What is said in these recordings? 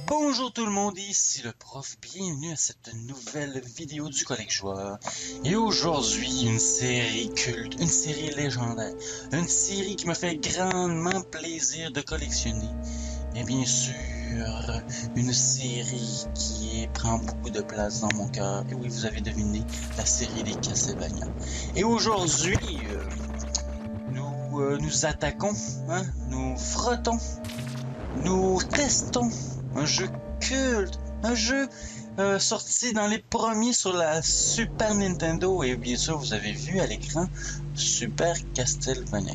Bonjour tout le monde, ici le prof, bienvenue à cette nouvelle vidéo du Collège Joueur. Et aujourd'hui, une série culte, une série légendaire, une série qui me fait grandement plaisir de collectionner. Et bien sûr, une série qui prend beaucoup de place dans mon cœur. Et oui, vous avez deviné, la série des Castlevania. Et aujourd'hui, nous attaquons, nous frottons, nous testons un jeu culte, un jeu sorti dans les premiers sur la Super Nintendo, et bien sûr vous avez vu à l'écran Super Castlevania.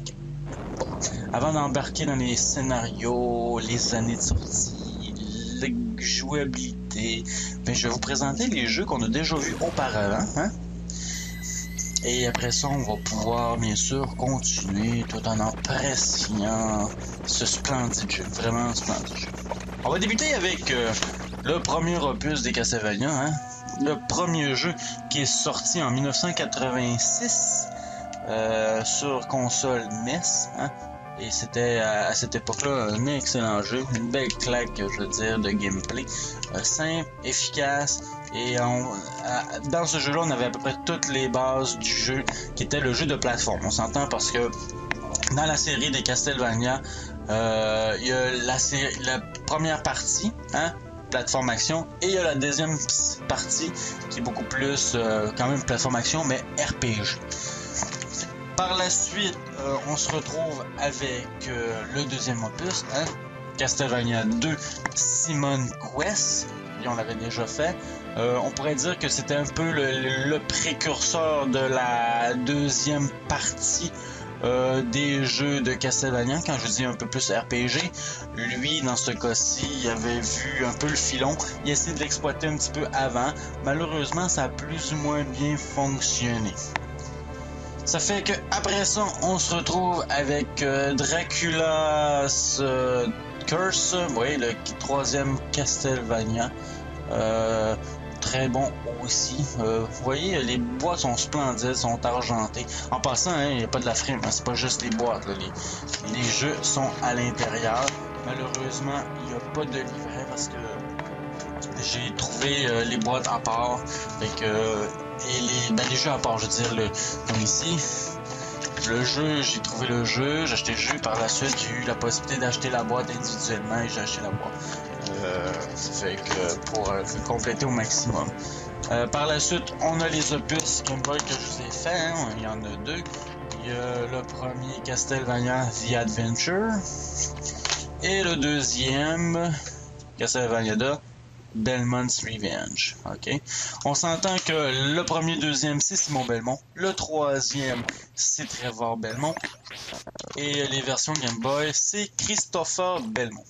Bon, avant d'embarquer dans les scénarios, les années de sortie, la jouabilité, ben, je vais vous présenter les jeux qu'on a déjà vus auparavant, Et après ça, on va pouvoir bien sûr continuer tout en appréciant ce splendide jeu, vraiment un splendide jeu. On va débuter avec le premier opus des Castlevania, le premier jeu qui est sorti en 1986 sur console NES, et c'était à cette époque-là un excellent jeu, une belle claque, je veux dire, de gameplay, simple, efficace, et dans ce jeu-là, on avait à peu près toutes les bases du jeu, qui était le jeu de plateforme. On s'entend parce que dans la série des Castlevania, il y a la première partie, plateforme action, et il y a la deuxième partie qui est beaucoup plus quand même plateforme action, mais RPG. Par la suite, on se retrouve avec le deuxième opus, Castlevania 2 Simon Quest, et on l'avait déjà fait. On pourrait dire que c'était un peu le précurseur de la deuxième partie des jeux de Castlevania. Quand je dis un peu plus RPG, lui dans ce cas-ci il avait vu un peu le filon, il a essayé de l'exploiter un petit peu avant. Malheureusement ça a plus ou moins bien fonctionné. Ça fait que après ça on se retrouve avec Dracula's Curse, oui, le troisième Castlevania. Très bon aussi. Vous voyez, les boîtes sont splendides, sont argentées. En passant, il n'y a pas de la frime, c'est pas juste les boîtes. Là. Les jeux sont à l'intérieur. Malheureusement, il n'y a pas de livret parce que j'ai trouvé les boîtes à part. Et les jeux à part, je veux dire, comme ici. Le jeu, j'ai trouvé le jeu, j'ai acheté le jeu, par la suite j'ai eu la possibilité d'acheter la boîte individuellement et j'ai acheté la boîte. Ça fait que pour compléter au maximum. Par la suite, on a les opus Game Boy que je vous ai fait, il y en a deux. Il y a le premier Castlevania The Adventure et le deuxième Castlevania 2 Belmont's Revenge. Ok. On s'entend que le premier, deuxième, c'est Simon Belmont. Le troisième, c'est Trevor Belmont. Et les versions Game Boy, c'est Christopher Belmont.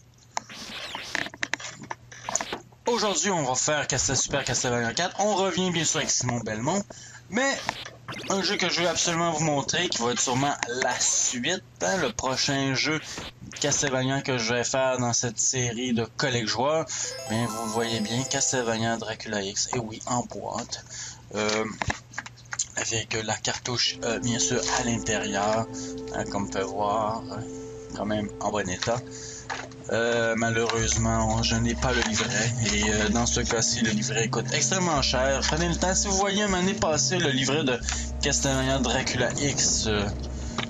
Aujourd'hui, on va faire Super Castlevania 4. On revient bien sûr avec Simon Belmont. Mais un jeu que je vais absolument vous montrer, qui va être sûrement la suite, le prochain jeu Castlevania que je vais faire dans cette série de collègues joueurs, bien vous le voyez bien, Castlevania Dracula X, et oui, en boîte, avec la cartouche bien sûr à l'intérieur, comme on peut voir, quand même en bon état. Malheureusement, je n'ai pas le livret, et dans ce cas-ci, le livret coûte extrêmement cher. Prenez le temps, si vous voyez l'année passée le livret de Castlevania Dracula X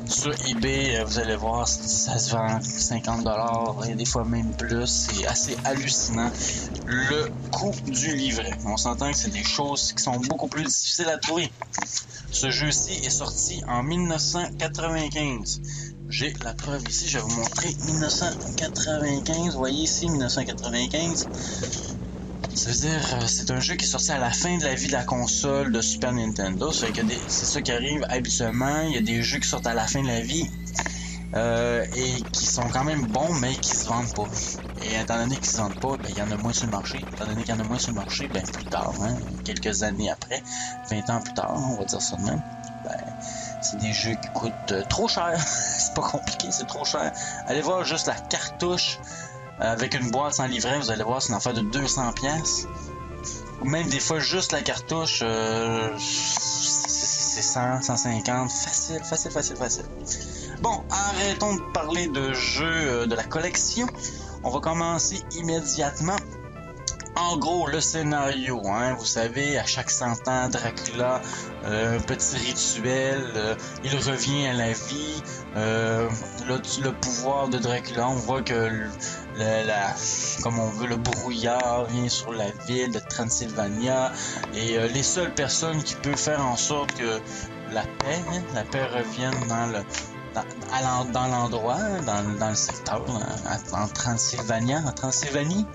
sur eBay, vous allez voir, ça se vend 50$, et des fois même plus. C'est assez hallucinant le coût du livret. On s'entend que c'est des choses qui sont beaucoup plus difficiles à trouver. Ce jeu-ci est sorti en 1995. J'ai la preuve ici, je vais vous montrer 1995, vous voyez ici 1995. Ça veut dire, c'est un jeu qui est sorti à la fin de la vie de la console de Super Nintendo. C'est ça qui arrive habituellement, il y a des jeux qui sortent à la fin de la vie et qui sont quand même bons mais qui se vendent pas. Et étant donné qu'ils se vendent pas, ben, il y en a moins sur le marché. Étant donné qu'il y en a moins sur le marché, ben, plus tard, quelques années après, 20 ans plus tard, on va dire ça de même, ben, c'est des jeux qui coûtent trop cher. C'est pas compliqué, c'est trop cher. Allez voir juste la cartouche avec une boîte sans livret, vous allez voir, c'est une affaire de 200$. Ou même des fois, juste la cartouche, c'est 100, 150, facile. Bon, arrêtons de parler de jeux de la collection. On va commencer immédiatement. En gros, le scénario, hein, vous savez, à chaque 100 ans, Dracula, un petit rituel, il revient à la vie, le pouvoir de Dracula, on voit que comme on veut, le brouillard vient sur la ville de Transylvania, et les seules personnes qui peuvent faire en sorte que la paix revienne dans l'endroit, dans le secteur, en Transylvanie,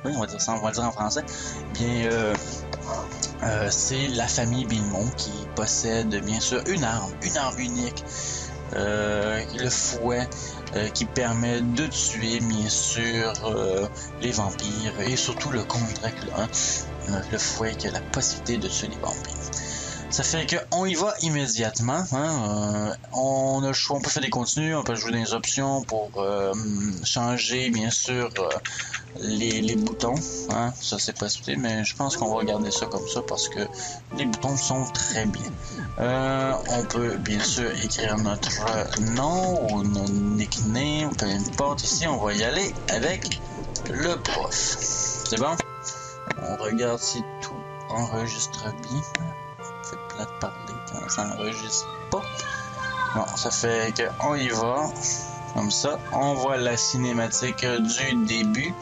oui, on va dire ça, on va le dire en français, bien, c'est la famille Belmont qui possède, bien sûr, une arme unique, le fouet, qui permet de tuer, bien sûr, les vampires, et surtout le comte Dracula, hein, le fouet qui a la possibilité de tuer les vampires. Ça fait que on y va immédiatement. Hein, on a le choix, on peut faire des contenus, on peut jouer des options pour changer bien sûr les boutons. Hein, ça c'est possible, mais je pense qu'on va regarder ça comme ça parce que les boutons sont très bien. On peut bien sûr écrire notre nom ou notre nickname, peu importe. Ici, on va y aller avec le prof. C'est bon? On regarde si tout enregistre bien. C'est plat de parler quand ça n'enregistre pas. Bon, ça fait qu'on y va. Comme ça, on voit la cinématique du début.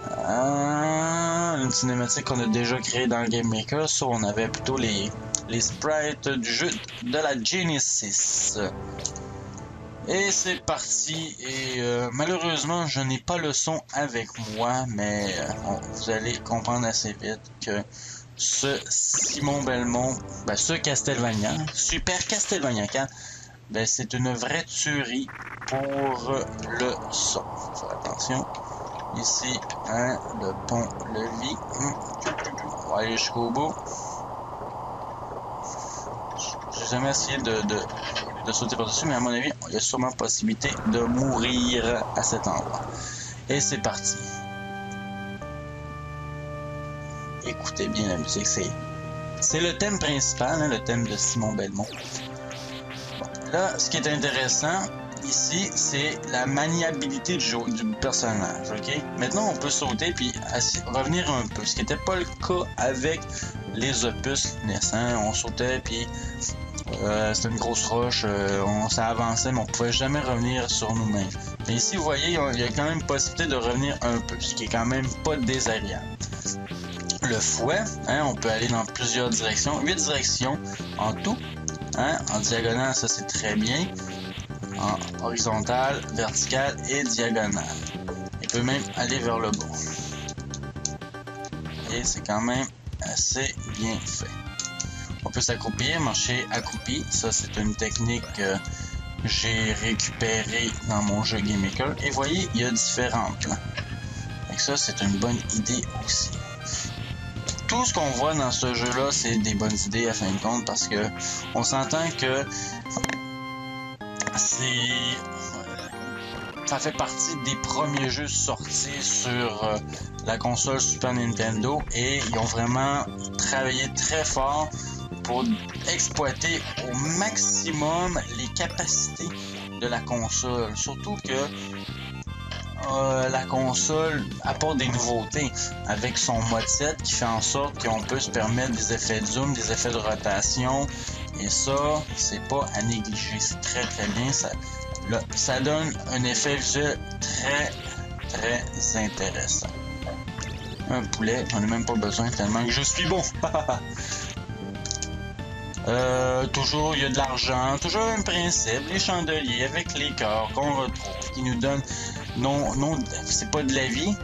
Une cinématique qu'on a déjà créée dans Game Maker. Ça, on avait plutôt les sprites du jeu de la Genesis. Et c'est parti. Et malheureusement, je n'ai pas le son avec moi, mais vous allez comprendre assez vite que ce Simon Belmont, ce Castlevania, Super Castlevania, c'est une vraie tuerie pour le son. Faut faire attention. Ici, hein, le pont-levis. On va aller jusqu'au bout. J'ai jamais essayé de sauter par-dessus, mais à mon avis, il y a sûrement possibilité de mourir à cet endroit. Et c'est parti. Écoutez bien la musique, c'est le thème principal, hein, le thème de Simon Belmont. Bon, là, ce qui est intéressant ici, c'est la maniabilité du personnage, ok? Maintenant, on peut sauter puis revenir un peu, ce qui n'était pas le cas avec les opus naissants. On sautait puis c'était une grosse roche, on s'avançait, mais on pouvait jamais revenir sur nous-mêmes. Mais ici, vous voyez, il y a quand même possibilité de revenir un peu, ce qui est quand même pas désagréable. Le fouet, hein, on peut aller dans plusieurs directions, 8 directions en tout, hein, en diagonale, ça c'est très bien, en horizontal, vertical et diagonale. Il peut même aller vers le bas. Et c'est quand même assez bien fait. On peut s'accroupir, marcher accroupi, ça c'est une technique que j'ai récupérée dans mon jeu Game Maker. Et voyez, il y a différents plans. Et ça c'est une bonne idée aussi. Tout ce qu'on voit dans ce jeu-là, c'est des bonnes idées à fin de compte parce que on s'entend que ça fait partie des premiers jeux sortis sur la console Super Nintendo et ils ont vraiment travaillé très fort pour exploiter au maximum les capacités de la console. Surtout que la console apporte des nouveautés avec son mode 7 qui fait en sorte qu'on peut se permettre des effets de zoom, des effets de rotation et ça, c'est pas à négliger, c'est très bien, ça donne un effet visuel très intéressant. Un poulet, j'en ai même pas besoin tellement que je suis bon. Toujours il y a de l'argent, toujours un principe, les chandeliers avec les cœurs qu'on retrouve qui nous donnent non, c'est pas de la vie.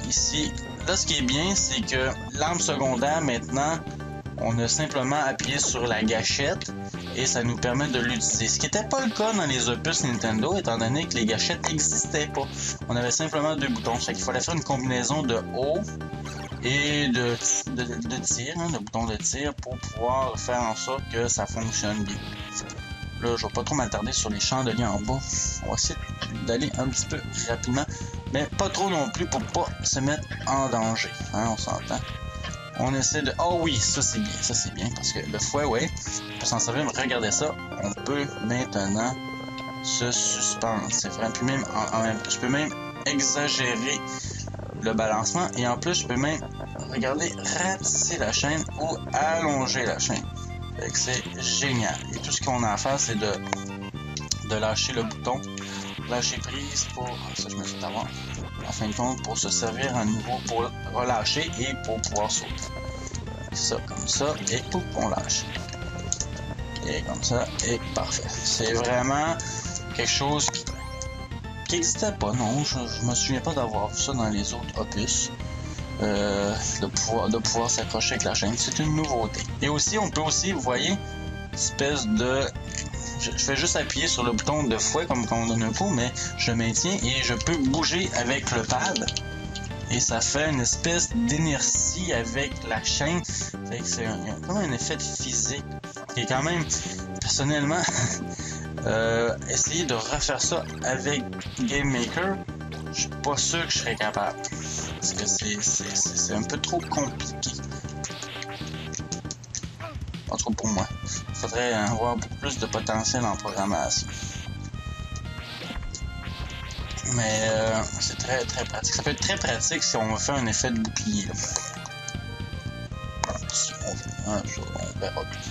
Ici, là, ce qui est bien, c'est que l'arme secondaire, maintenant, on a simplement appuyé sur la gâchette et ça nous permet de l'utiliser. Ce qui n'était pas le cas dans les opus Nintendo, étant donné que les gâchettes n'existaient pas. On avait simplement deux boutons. Il fallait faire une combinaison de haut et de tir, hein, de boutons de tir, pour pouvoir faire en sorte que ça fonctionne bien. là, je vais pas trop m'attarder sur les chandeliers en bas. On va essayer d'aller un petit peu rapidement, mais pas trop non plus pour pas se mettre en danger. Hein, on s'entend. On essaie de... Oh oui, ça c'est bien, parce que le fouet, ouais, on peut s'en servir, mais regardez ça, on peut maintenant se suspendre. C'est vrai, puis même, je peux même exagérer le balancement, et en plus, je peux même, regardez, ratisser la chaîne ou allonger la chaîne. Fait que c'est génial. Et tout ce qu'on a à faire, c'est de lâcher le bouton, lâcher prise pour... Ça, je me suis avant. En fin de compte, pour se servir à nouveau, pour relâcher et pour pouvoir sauter. Ça, comme ça, et pouf, on lâche. Et comme ça, et parfait. C'est vraiment quelque chose qui n'existait pas, non. Je me souviens pas d'avoir vu ça dans les autres opus. De pouvoir s'accrocher avec la chaîne. C'est une nouveauté. Et aussi, on peut aussi, vous voyez, espèce de... Je fais juste appuyer sur le bouton de fouet comme quand on donne un coup, mais je maintiens et je peux bouger avec le pad. Et ça fait une espèce d'inertie avec la chaîne. Fait que c'est comme un effet physique. Et quand même, personnellement, essayer de refaire ça avec Game Maker, je suis pas sûr que je serais capable. Parce que c'est un peu trop compliqué. En tout cas pour moi. Il faudrait avoir beaucoup plus de potentiel en programmation. Mais c'est très pratique. Ça peut être très pratique si on veut faire un effet de bouclier. Si on veut, on verra plus.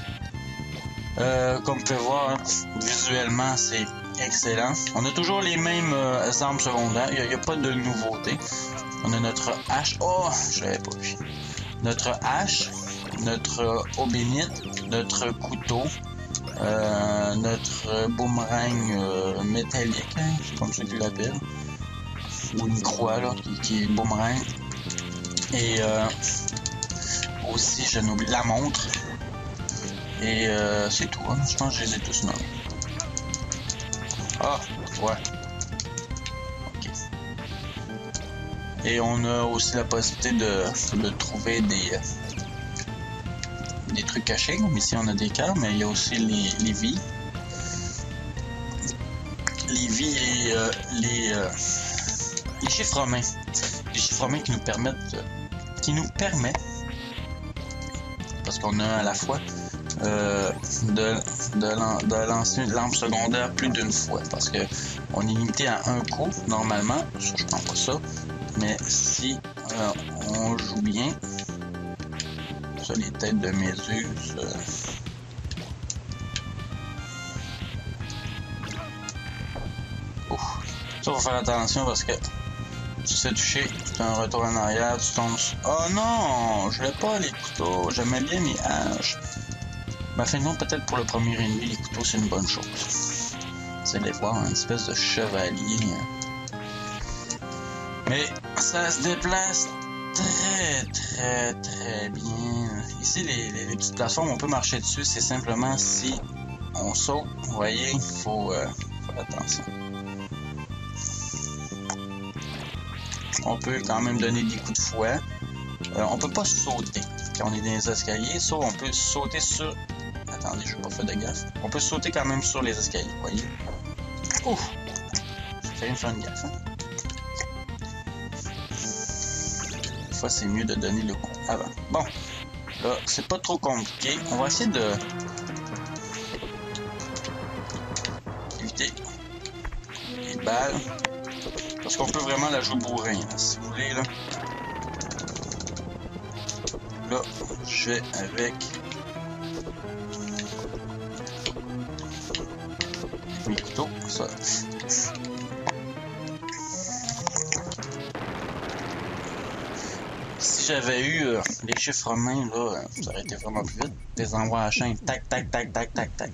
Comme vous pouvez voir, hein, visuellement c'est excellent. On a toujours les mêmes armes secondaires. Il n'y a pas de nouveauté. On a notre hache. Oh, je l'avais pas vu. Notre hache, notre eau bénite, notre couteau, notre boomerang métallique, hein, c'est comme ça qu'ils l'appellent, ou une croix là, qui est boomerang. Et aussi, je n'oublie la montre. Et c'est tout, hein. Je pense que je les ai tous nommés. Ah, ouais. Ok. Et on a aussi la possibilité de trouver des trucs cachés. Comme ici, on a des cœurs, mais il y a aussi les vies. Les vies et les chiffres romains. Les chiffres romains qui nous permettent... parce qu'on a à la fois de lancer une lampe secondaire plus d'une fois, parce que on est limité à un coup normalement. Ça, je prends pas ça, mais si on joue bien, ça, les têtes de méduse, ça, faut faire attention parce que tu sais toucher, tu as un retour en arrière, tu tombes sur... Oh non, je voulais pas les couteaux, j'aimais bien les haches. Mais finalement, peut-être pour le premier ennemi, les couteaux, c'est une bonne chose. Vous allez voir, une espèce de chevalier. Mais ça se déplace très bien. Ici, les petites plateformes, on peut marcher dessus. C'est simplement si on saute. Vous voyez, il faut faire attention. On peut quand même donner des coups de fouet. On peut pas sauter quand on est dans les escaliers. Sauf on peut sauter sur... Attendez, je n'ai pas fait de gaffe. On peut sauter quand même sur les escaliers, vous voyez. Ouf! J'ai failli me faire une gaffe. Hein? Des fois, c'est mieux de donner le coup avant. Bon, là, c'est pas trop compliqué. On va essayer de... éviter les balles. Parce qu'on peut vraiment la jouer bourrin, là, si vous voulez, là. Là, je vais avec... mes couteaux, ça. Si j'avais eu les chiffres romains, là, ça aurait été vraiment plus vite. Des envois à la chaîne, tac, tac, tac, tac, tac, tac.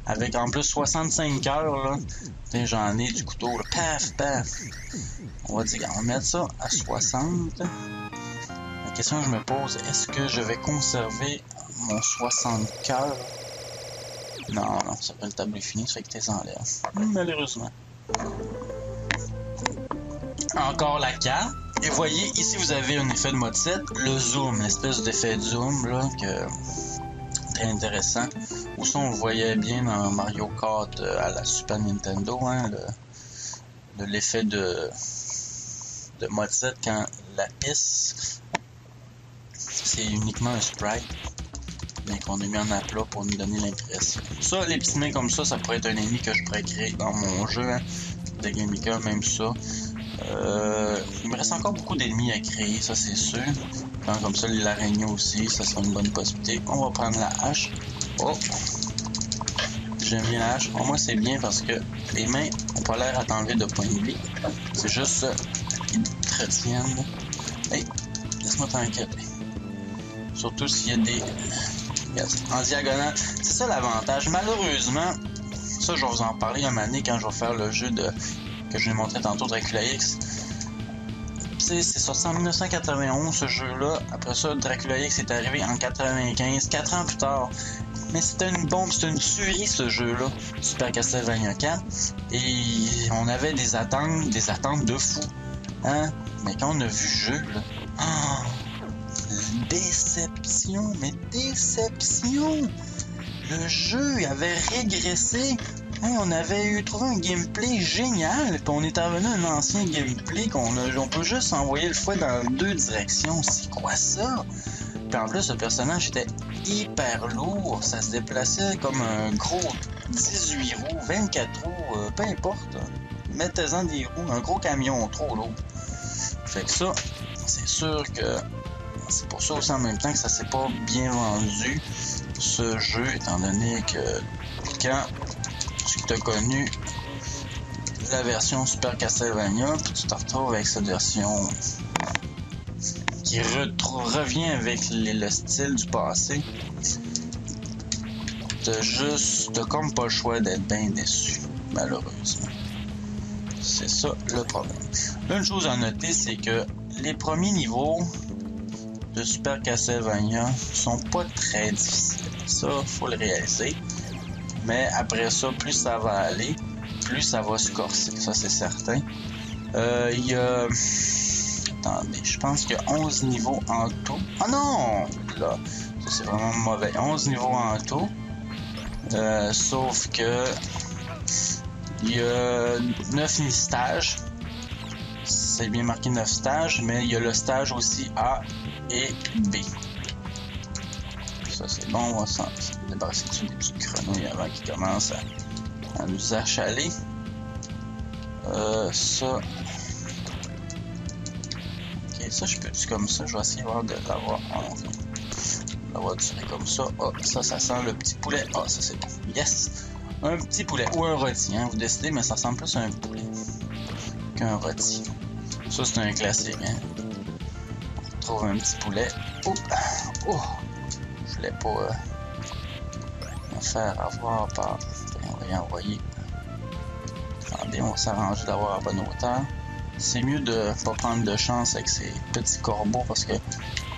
Avec en plus 65 heures, là. J'en ai du couteau, là. Paf, paf. On va dire, on va mettre ça à 60. La question que je me pose, est-ce que je vais conserver mon 60 cœurs? Non, ça fait le tableau fini, ça fait que t'es en l'air. Malheureusement. Encore la carte. Et voyez, ici vous avez un effet de mode 7, le zoom, l'espèce d'effet de zoom là, que très intéressant. Ou ça, on le voyait bien dans Mario Kart à la Super Nintendo, hein, l'effet de Mozart quand la piste, c'est uniquement un sprite, mais qu'on a mis en aplat pour nous donner l'impression. Ça, les petits mains comme ça pourrait être un ennemi que je pourrais créer dans mon jeu, hein, de Game Maker, même ça. Il me reste encore beaucoup d'ennemis à créer, ça c'est sûr. Comme ça, l'araignée aussi, ça sera une bonne possibilité. On va prendre la hache. Oh! J'aime bien la hache. Pour moi, c'est bien parce que les mains n'ont pas l'air à t'enlever de points de vie. C'est juste ça. Ils te retiennent. Hey! Laisse-moi tranquille. Surtout s'il y a des... en diagonale. C'est ça l'avantage. Malheureusement, ça, je vais vous en parler un moment donné quand je vais faire le jeu que je vais montrer tantôt, Dracula X. C'est sorti en 1991 ce jeu-là. Après ça, Dracula X est arrivé en 95, 4 ans plus tard. Mais c'était une bombe, c'était une tuerie ce jeu-là, Super Castlevania 4. Et on avait des attentes de fou. Hein? Mais quand on a vu le jeu, là, déception, mais déception! Le jeu avait régressé. Hey, on avait trouvé un gameplay génial, puis on est revenu à un ancien gameplay on peut juste envoyer le fouet dans deux directions. C'est quoi ça? Puis en plus, le personnage était hyper lourd. Ça se déplaçait comme un gros 18 roues, 24 roues, peu importe. Mettez-en des roues, un gros camion trop lourd. Fait que ça, c'est sûr que c'est pour ça aussi en même temps que ça s'est pas bien vendu, ce jeu, étant donné que quand tu as connu la version Super Castlevania, puis tu te retrouves avec cette version qui revient avec le style du passé, t'as comme pas le choix d'être bien déçu, malheureusement. C'est ça le problème. Une chose à noter, c'est que les premiers niveaux de Super Castlevania sont pas très difficiles. Ça, faut le réaliser. Mais après ça, plus ça va aller, plus ça va se corser. Ça, c'est certain. Il y a... Attendez, je pense qu'il y a 11 niveaux en tout. Ah non! Là, ça c'est vraiment mauvais. 11 niveaux en tout. Sauf que... il y a 9 stages. C'est bien marqué 9 stages, mais il y a le stage aussi A et B. Ça c'est bon, on va s'en débarrasser des petites grenouilles avant qu'ils commencent à nous achaler. Ça... Ok, ça je peux dire comme ça, je vais essayer de l'avoir. L'avoir tiré comme ça. Oh, ça sent le petit poulet. Ah, ça c'est bon. Yes! Un petit poulet ou un rôti, hein, vous décidez, mais ça ressemble plus à un poulet qu'un rôti. Ça c'est un classique, hein. On trouve un petit poulet. Oups! Oh! Je voulais pas me faire avoir par... On va y envoyer. Attendez, on va s'arranger d'avoir à bonne hauteur. C'est mieux de pas prendre de chance avec ces petits corbeaux parce que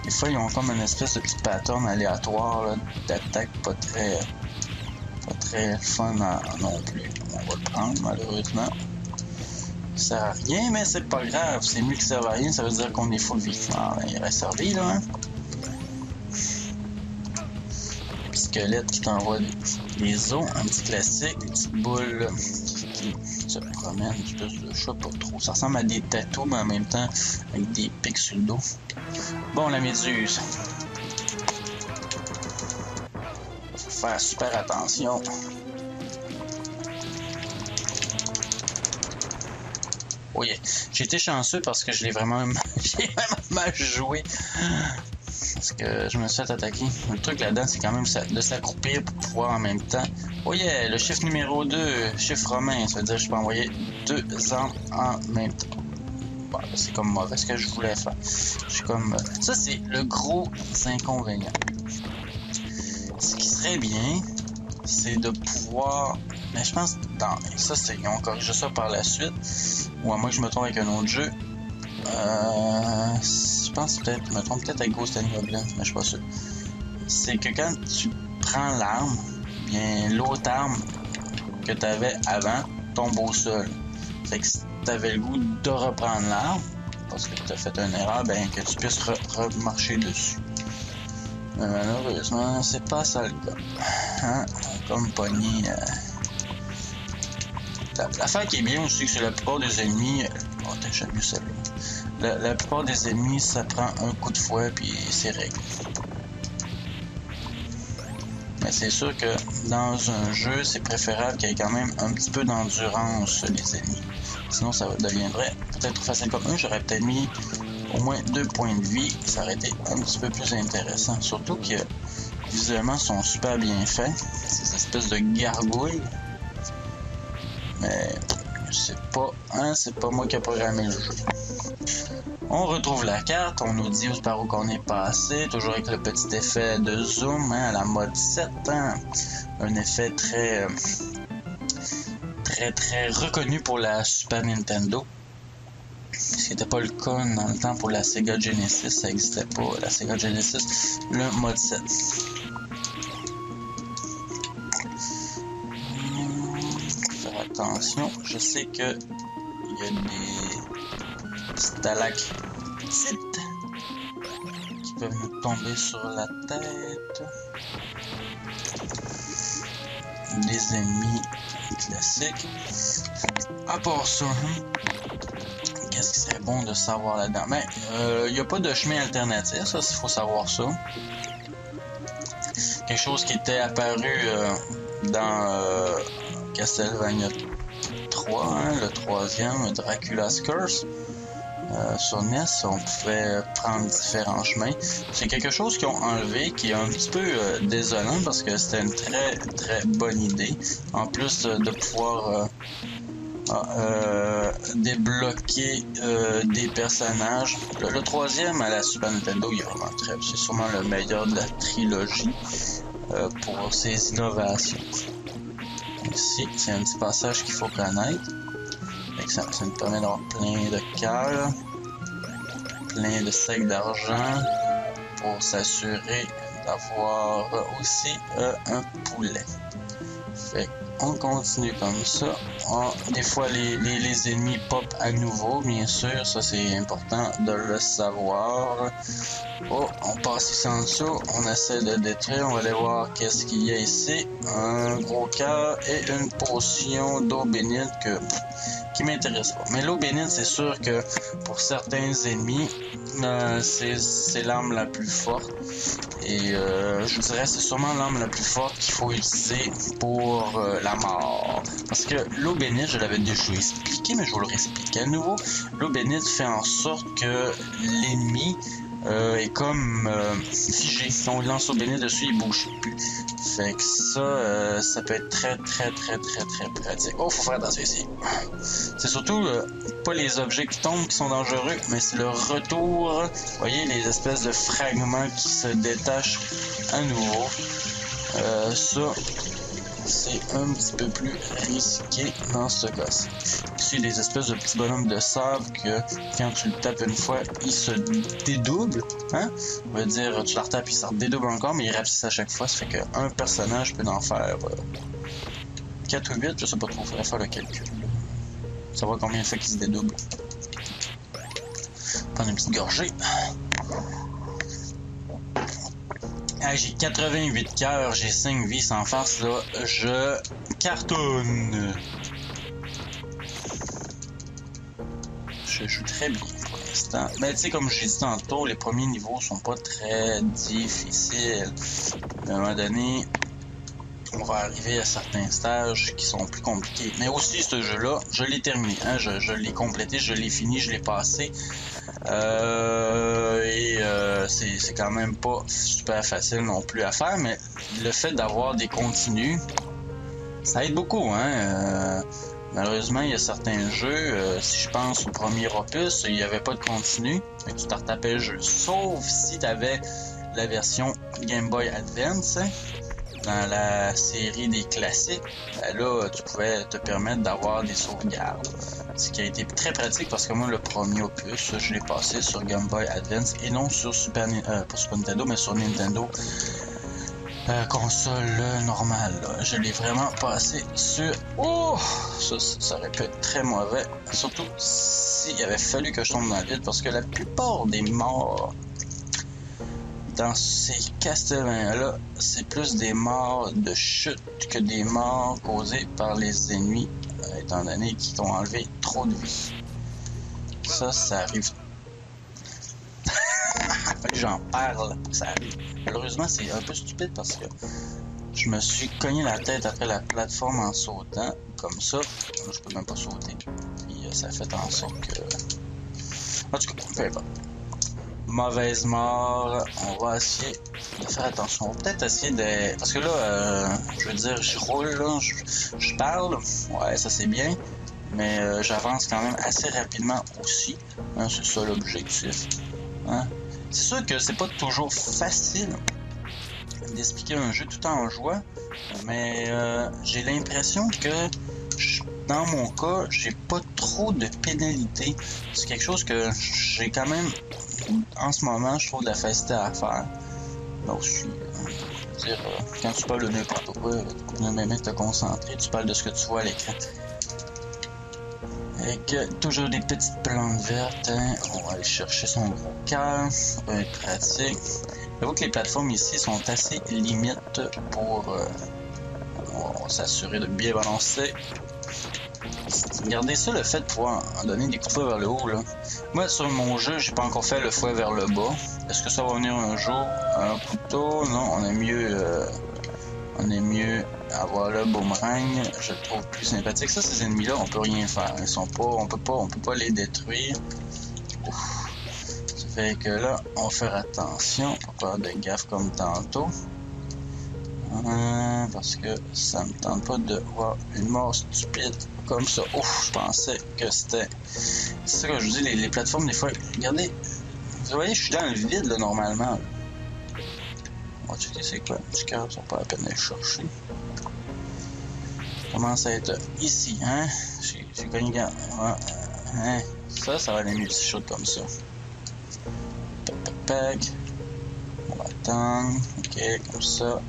des fois ils ont comme une espèce de petit pattern aléatoire d'attaque pas très fun non plus. On va le prendre malheureusement. Ça sert à rien, mais c'est pas grave. C'est mieux que ça serve à rien, ça veut dire qu'on est full vie. Ah, il reste servi là, hein. Un petit squelette qui t'envoie des os, un petit classique, une petite boule qui se promène, une espèce de chat pas trop. Ça ressemble à des tatous, mais en même temps avec des pics sur le dos. Bon, la méduse. Faut faire super attention. Oh yeah. J'ai été chanceux parce que j'ai vraiment mal joué. Parce que je me suis fait attaquer. Le truc là-dedans, c'est quand même de s'accroupir pour pouvoir en même temps. Oh yeah, le chiffre numéro 2, chiffre romain, ça veut dire que je peux envoyer 2 armes en même temps. Bon, là, c'est comme mauvais ce que je voulais faire. Je suis comme... Ça, c'est le gros inconvénient. Ce qui serait bien, c'est de pouvoir... Mais je pense que ça, ils ont corrigé ça par la suite. Ou à moins que je me trompe avec un autre jeu. Je pense peut-être, je me trompe peut-être avec Ghost and Goblin, mais je suis pas sûr. C'est que quand tu prends l'arme, bien l'autre arme que tu avais avant tombe au sol. Fait que si tu avais le goût de reprendre l'arme, parce que tu as fait une erreur, ben que tu puisses remarcher dessus. Mais malheureusement, c'est pas ça le cas. Hein? Comme pogné. L'affaire qui est bien aussi, c'est que la plupart des ennemis. Oh, j'aime mieux celle-là. La plupart des ennemis, ça prend un coup de fouet, puis c'est réglé. Mais c'est sûr que dans un jeu, c'est préférable qu'il y ait quand même un petit peu d'endurance, les ennemis. Sinon, ça deviendrait peut-être trop facile comme eux. J'aurais peut-être mis au moins 2 points de vie. Ça aurait été un petit peu plus intéressant. Surtout que visuellement, ils sont super bien faits. Ces espèces de gargouilles. Mais c'est pas moi qui ai programmé le jeu. On retrouve la carte, on nous dit par où qu'on est passé, toujours avec le petit effet de zoom, hein, à la mode 7, hein. Un effet très reconnu pour la Super Nintendo. Ce qui n'était pas le cas dans le temps pour la Sega Genesis, ça n'existait pas, la Sega Genesis, le mode 7. Faire attention, je sais que il y a des stalactites qui peuvent nous tomber sur la tête. Des ennemis classiques. À part ça, qu'est-ce qui serait bon de savoir là-dedans? Mais il n'y a pas de chemin alternatif, ça, il faut savoir ça. Quelque chose qui était apparu dans Castlevania 3, hein, le troisième, Dracula's Curse. Sur NES, on pouvait prendre différents chemins. C'est quelque chose qu'ils ont enlevé, qui est un petit peu désolant parce que c'était une très bonne idée. En plus de pouvoir débloquer des personnages. Le troisième à la Super Nintendo, il est vraiment c'est sûrement le meilleur de la trilogie pour ses innovations. Ici, c'est un petit passage qu'il faut connaître. Ça nous permet d'avoir plein de cœurs, plein de sacs d'argent pour s'assurer d'avoir aussi un poulet. Fait on continue comme ça. Des fois les ennemis pop à nouveau, bien sûr, ça c'est important de le savoir. Oh, on passe ici en dessous, on essaie de détruire, on va aller voir qu'est-ce qu'il y a ici. Un gros cœur et une potion d'eau bénite qui m'intéresse pas. Mais l'eau bénite, c'est sûr que pour certains ennemis, c'est l'arme la plus forte. Et je dirais c'est sûrement l'arme la plus forte qu'il faut utiliser pour la mort. Parce que l'eau bénite, je l'avais déjà expliqué, mais je vous le réexplique à nouveau. L'eau bénite fait en sorte que l'ennemi est comme figé. Si on lance l'eau bénite dessus, il bouge plus. Fait que ça peut être très pratique. Oh, faut faire attention ici. C'est surtout pas les objets qui tombent qui sont dangereux, mais c'est le retour. Vous voyez les espèces de fragments qui se détachent à nouveau. Ça, c'est un petit peu plus risqué dans ce cas-ci. Ici, des espèces de petits bonhommes de sable que quand tu le tapes une fois, ils se dédoublent. Hein? On va dire, tu la retapes, ils se dédoublent encore, mais ils rapetissent à chaque fois. Ça fait qu'un personnage peut en faire 4 ou 8, je sais pas trop, il faudrait faire le calcul. Savoir combien de fois qu'ils se dédoublent. Prendre une petite gorgée. Ah, j'ai 88 cœurs, j'ai 5 vies sans farce, là, je cartonne. Je joue très bien pour l'instant. Mais tu sais, comme j'ai dit tantôt, les premiers niveaux sont pas très difficiles. À un moment donné, on va arriver à certains stages qui sont plus compliqués. Mais aussi, ce jeu-là, je l'ai terminé. Hein? Je l'ai complété, je l'ai fini, je l'ai passé. C'est quand même pas super facile non plus à faire, mais le fait d'avoir des continus, ça aide beaucoup, hein. Malheureusement, il y a certains jeux, si je pense au premier opus, il n'y avait pas de continu, mais tu t'en retapais le jeu. Sauf si tu avais la version Game Boy Advance, hein, dans la série des classiques, ben là, tu pouvais te permettre d'avoir des sauvegardes. Ce qui a été très pratique parce que moi, le premier opus, je l'ai passé sur Game Boy Advance et non sur pas Super Nintendo, mais sur Nintendo console normale. Là. Je l'ai vraiment passé sur... Oh! Ça aurait pu être très mauvais. Surtout s'il avait fallu que je tombe dans le vide parce que la plupart des morts dans ces Castlevania-là, c'est plus des morts de chute que des morts causées par les ennemis, étant donné qu'ils t'ont enlevé trop de vie. Ça arrive. J'en parle, ça arrive. Malheureusement, c'est un peu stupide parce que je me suis cogné la tête après la plateforme en sautant, comme ça. Je peux même pas sauter. Puis ça fait en sorte que... En tout cas, peu importe. Mauvaise mort. On va essayer de faire attention. On va peut-être essayer de... Parce que là, je veux dire, je roule, là, je parle. Ouais, ça c'est bien. Mais j'avance quand même assez rapidement aussi. Hein, c'est ça l'objectif. Hein? C'est sûr que c'est pas toujours facile d'expliquer un jeu tout en jouant, mais j'ai l'impression que dans mon cas, j'ai pas trop de pénalités. C'est quelque chose que j'ai quand même, en ce moment, je trouve de la facilité à faire. Donc, je veux dire, quand tu parles de n'importe quoi, tu peux même te concentrer, tu parles de ce que tu vois à l'écran. Avec toujours des petites plantes vertes, hein. On va aller chercher son gros cœur, ça va être pratique. J'avoue que les plateformes ici sont assez limites pour s'assurer de bien balancer. Regardez ça, le fait de pouvoir en donner des coups de fouet vers le haut, là. Moi, sur mon jeu, j'ai pas encore fait le fouet vers le bas. Est-ce que ça va venir un jour? Un couteau? Non, on est mieux avoir le boomerang. Je le trouve plus sympathique. Ça, ces ennemis-là, on peut rien faire. Ils sont pas, on peut pas les détruire. Ouf. Ça fait que là, on va faire attention, pas faire de gaffe comme tantôt. Parce que ça me tente pas de voir une mort stupide comme ça. Ouf, je pensais que c'était... C'est ça que je vous dis, les plateformes, des fois... Regardez, vous voyez, je suis dans le vide, là, normalement. On va checker c'est quoi. Les cœurs sont pas à peine à chercher. Commence à être ici, hein. J'ai gagné... Hein. Ça va aller mieux, c'est chaud comme ça. Pac. On va attendre. Ok, comme ça.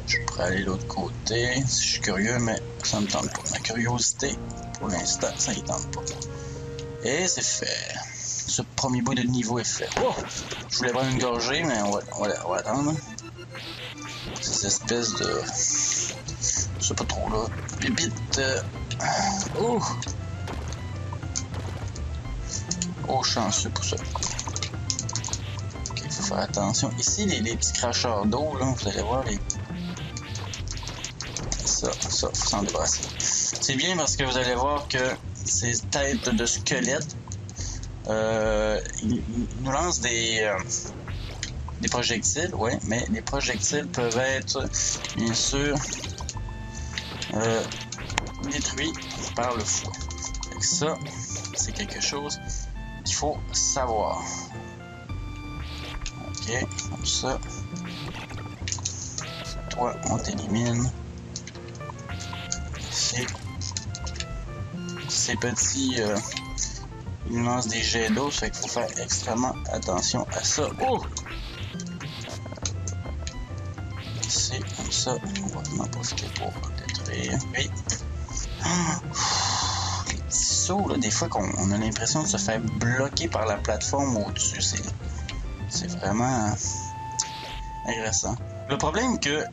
Je pourrais aller de l'autre côté, si je suis curieux, mais ça me tente pas. Ma curiosité, pour l'instant, ça ne tente pas. Et c'est fait. Ce premier bout de niveau est fait. Oh! Je voulais prendre une gorgée, mais on va attendre. Ces espèces de... Je sais pas trop, là. Pépites. Oh! Oh, chanceux pour ça. Ok, il faut faire attention. Ici, les petits cracheurs d'eau, là, vous allez voir, les... Ça, faut s'en débarrasser. C'est bien parce que vous allez voir que ces têtes de squelettes, ils nous lancent des projectiles, ouais, mais les projectiles peuvent être, bien sûr, détruits par le fouet. Donc ça, c'est quelque chose qu'il faut savoir. Ok, comme ça. Toi, on t'élimine. Ces petits ils nous lancent des jets d'eau, ça fait qu'il faut faire extrêmement attention à ça. Oh! C'est comme ça, on va en profiter pour détruire. Oui. Les petits sauts, là, des fois qu'on a l'impression de se faire bloquer par la plateforme au-dessus, c'est vraiment agressant. Le problème que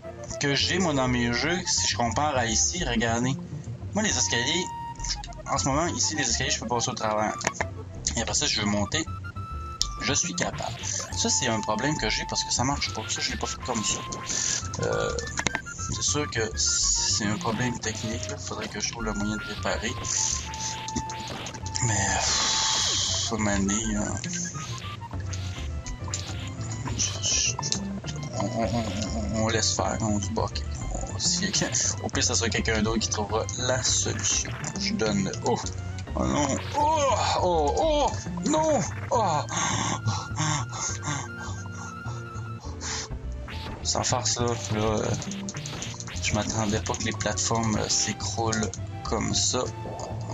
j'ai moi dans mes jeux, si je compare à ici, regardez. Moi les escaliers, en ce moment ici les escaliers je peux passer au travers. Et après ça je veux monter, je suis capable. Ça c'est un problème que j'ai parce que ça marche pas. Ça je l'ai pas fait comme ça. C'est sûr que c'est un problème technique. Il faudrait que je trouve le moyen de réparer. Mais faut m'amener. On laisse faire, on se bat. Au pire, ça sera quelqu'un d'autre qui trouvera la solution. Je donne. Oh! Oh non! Oh! Oh! Oh! Non! Oh! Sans farce, là je m'attendais pas que les plateformes s'écroulent comme ça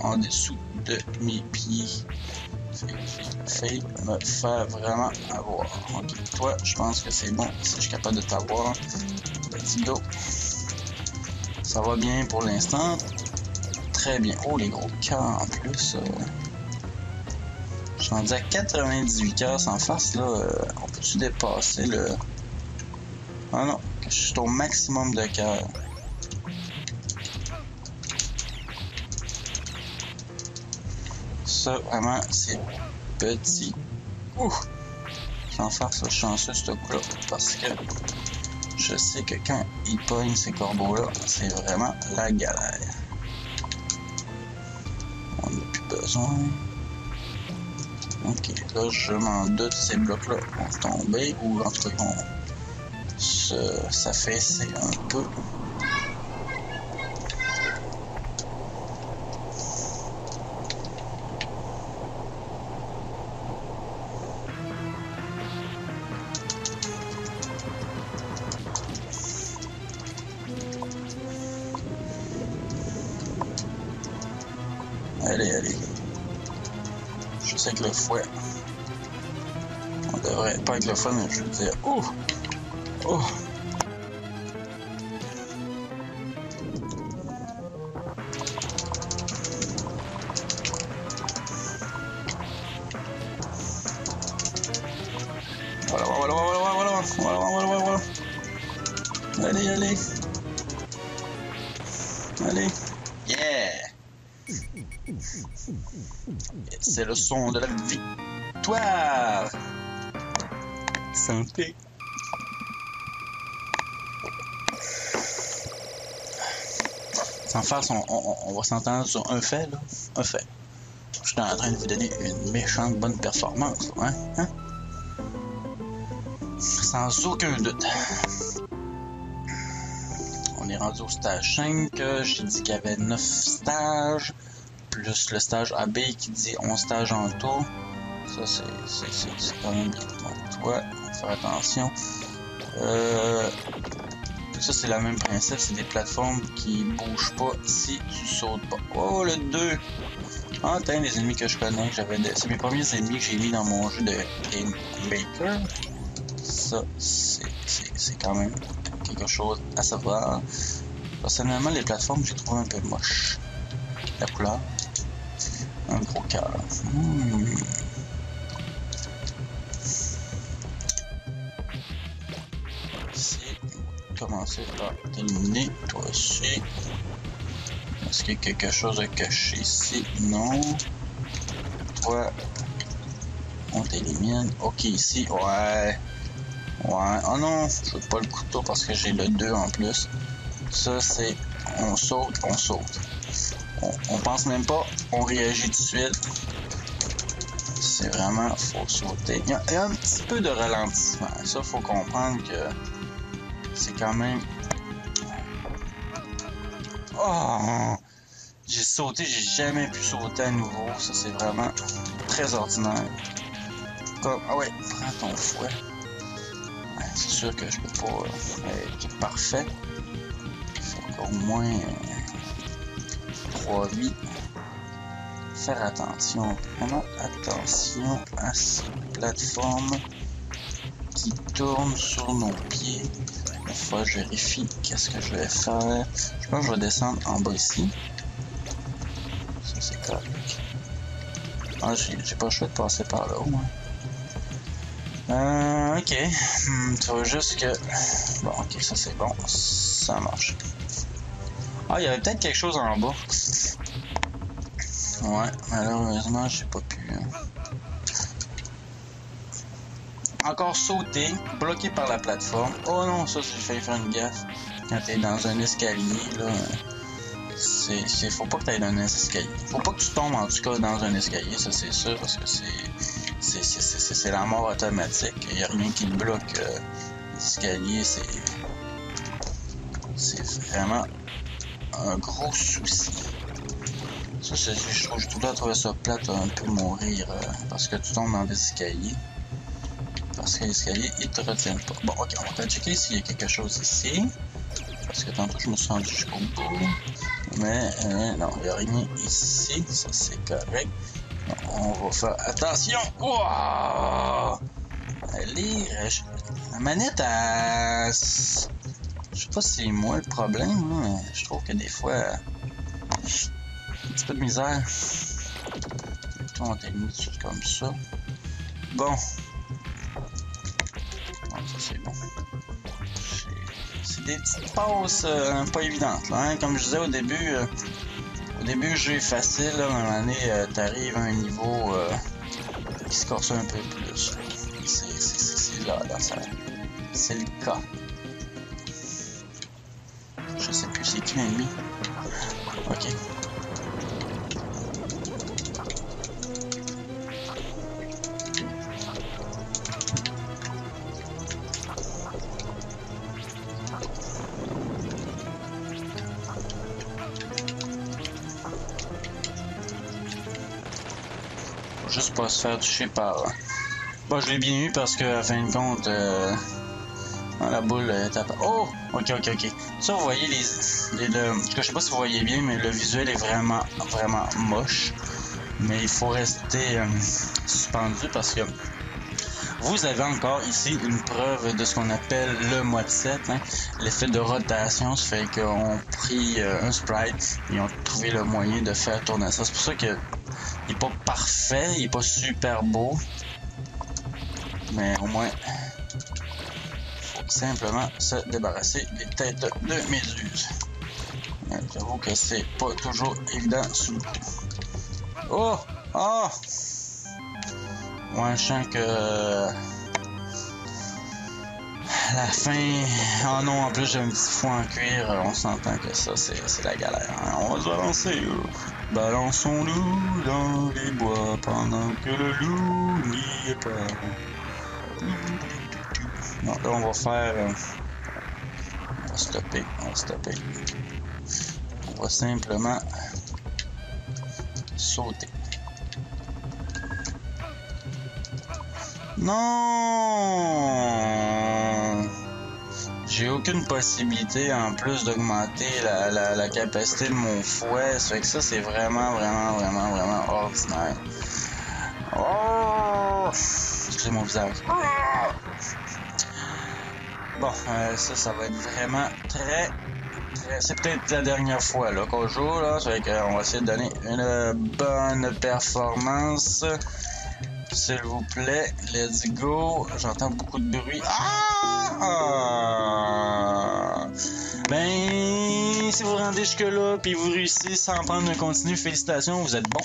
en dessous de mes pieds. Fait me faire vraiment avoir. Ok, toi, je pense que c'est bon. Si je suis capable de t'avoir, let's go. Ça va bien pour l'instant. Très bien. Oh, les gros cœurs en plus. Je suis rendu à 98 cœurs sans face. Là, on peut-tu dépasser le Ah non, je suis au maximum de cœur. Ça, vraiment, c'est petit. Ouh! Sans faire ça, chanceux ce coup-là. Parce que je sais que quand ils pognent ces corbeaux-là, c'est vraiment la galère. On n'a plus besoin. Ok, là, je m'en doute, ces blocs-là vont tomber. Ou en tout cas, ils vont s'affaisser un peu. Allez, allez. Je sais que le fouet, on devrait pas avec le fun, mais je veux dire, oh, oh. Voilà. Allez, allez. Allez. Yeah. C'est le son de la victoire. Santé. Sans farce, on va s'entendre sur un fait, là. Un fait. Je suis en train de vous donner une méchante bonne performance, hein? Sans aucun doute. On est rendu au stage 5. J'ai dit qu'il y avait 9 stages. Plus le stage AB qui dit 11 stages en tout. Ça, c'est quand même bien. Donc, toi, faire attention. Ça, c'est le même principe. C'est des plateformes qui bougent pas si tu sautes pas. Oh, le 2! Ah, t'as des ennemis que je connais. C'est mes premiers ennemis que j'ai mis dans mon jeu de Game Maker. Ça, c'est quand même quelque chose à savoir. Personnellement, les plateformes, j'ai trouvé un peu moche. La couleur. Un gros cœur. Ici, commencer par t'éliminer. Toi aussi. Est-ce qu'il y a quelque chose à cacher ici? Non. Toi, on t'élimine. Ok, ici. Ouais. Oh non, je veux pas le couteau parce que j'ai le 2 en plus. Ça, c'est... On saute. On pense même pas, on réagit tout de suite. C'est vraiment, faut sauter. Il y a un petit peu de ralentissement. Ça, faut comprendre que c'est quand même... Oh! J'ai sauté, j'ai jamais pu sauter à nouveau. Ça, c'est vraiment très ordinaire. Comme, ah ouais, prends ton fouet. Ouais, c'est sûr que je peux pas être parfait. Il faut au moins 3 vies. Faire attention, vraiment attention à ces plateformes qui tournent sur nos pieds. Une fois je vérifie qu'est-ce que je vais faire. Je pense que je vais descendre en bas ici. Ça c'est correct. Ah, j'ai pas le choix de passer par là-haut. Hein. Ok. Tu vois juste que... Bon, ok, ça c'est bon. Ça marche. Ah, il y avait peut-être quelque chose en bas. Ouais, malheureusement, j'ai pas pu. Encore sauter, bloqué par la plateforme. Oh non, ça, j'ai failli faire une gaffe. Quand t'es dans un escalier, là, faut pas que t'ailles dans un escalier. Faut pas que tu tombes, en tout cas, dans un escalier, ça, c'est sûr, parce que c'est la mort automatique. Il y a rien qui te bloque. L'escalier, c'est vraiment un gros souci. Ça, je trouve tout le temps trouver ça plate, un peu mourir, parce que tu tombes dans des escaliers. Parce que l'escalier, ils te retiennent pas. Bon, ok, on va checker s'il y a quelque chose ici. Parce que tantôt, je me suis rendu jusqu'au bout. Mais, non, il n'y a rien ici. Ça, c'est correct. On va faire attention. Wow! Allez, la manette, elle... Je sais pas si c'est moi le problème, mais je trouve que des fois... un petit peu de misère. On va terminer tout comme ça. Bon. Donc ça c'est bon. c'est des petites passes pas évidentes, là, hein? Comme je disais au début, le jeu est facile, là, à un moment donné, t'arrives à un niveau qui se corse un peu plus. C'est là, ça, c'est le cas. Je sais plus c'est qui l'ennemi. Ok. Juste pas se faire toucher par... Bon, je l'ai bien eu parce que, à fin de compte, la boule est à... Oh! Ok. Ça, vous voyez, je sais pas si vous voyez bien, mais le visuel est vraiment moche. Mais il faut rester suspendu parce que vous avez encore ici une preuve de ce qu'on appelle le motte-set, hein? L'effet de rotation, ça fait qu'on pris un sprite et ont trouvé le moyen de faire tourner ça. C'est pour ça que il est pas parfait, il est pas super beau, mais au moins faut simplement se débarrasser des têtes de méduses. J'avoue que c'est pas toujours évident sous le coup. Oh! Ah! Ouais, je sens que la fin... Oh non, en plus j'ai un petit fou en cuir, on s'entend que ça c'est la galère, hein? On va se balancer, balançons-nous dans les bois pendant que le loup n'y est pas. Non, là on va faire... on va stopper. On va simplement sauter. Non! J'ai aucune possibilité en plus d'augmenter la capacité de mon fouet. Ça fait que ça c'est vraiment ordinaire. Oh! Excusez mon visage. Bon, ça va être vraiment très... C'est peut-être la dernière fois là qu'on joue, là. Ça fait qu'on va essayer de donner une bonne performance. S'il vous plaît, let's go. J'entends beaucoup de bruit. Ben, si vous rendez jusque-là, puis vous réussissez sans prendre un continu, félicitations, vous êtes bon.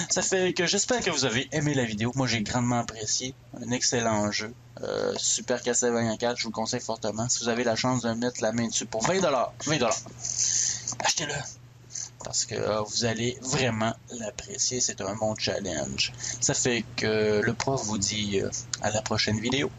Ça fait que j'espère que vous avez aimé la vidéo. Moi, j'ai grandement apprécié. Un excellent jeu. Super Castlevania 4, je vous le conseille fortement. Si vous avez la chance de mettre la main dessus pour 20$, achetez-le. Parce que vous allez vraiment l'apprécier. C'est un bon challenge. Ça fait que le prof vous dit à la prochaine vidéo.